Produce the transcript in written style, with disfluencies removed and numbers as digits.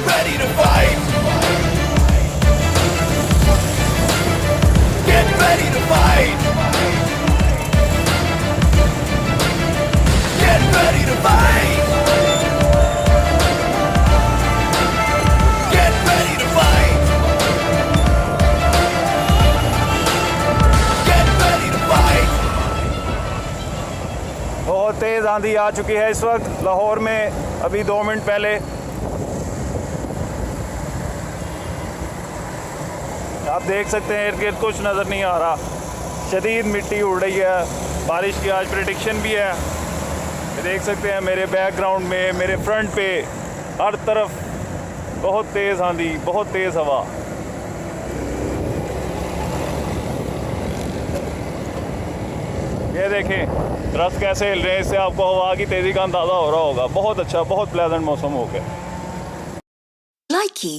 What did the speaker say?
ready to fight. Get ready to fight. Get ready to fight. Get ready to fight. Get ready to fight. बहुत तेज़ आंधी आ चुकी है इस वक्त लाहौर में। अभी 2 मिनट पहले आप देख सकते हैं इर्द गिर्द कुछ नज़र नहीं आ रहा। शदीद मिट्टी उड़ रही है। बारिश की आज प्रेडिक्शन भी है। देख सकते हैं मेरे बैकग्राउंड में, मेरे फ्रंट पे, हर तरफ बहुत तेज़ आंधी, बहुत तेज़ हवा। ये देखें दरख्त कैसे हिल रहे हैं, इससे आपको हवा की तेज़ी का अंदाज़ा हो रहा होगा। बहुत अच्छा, बहुत प्लेजेंट मौसम हो गया। Likey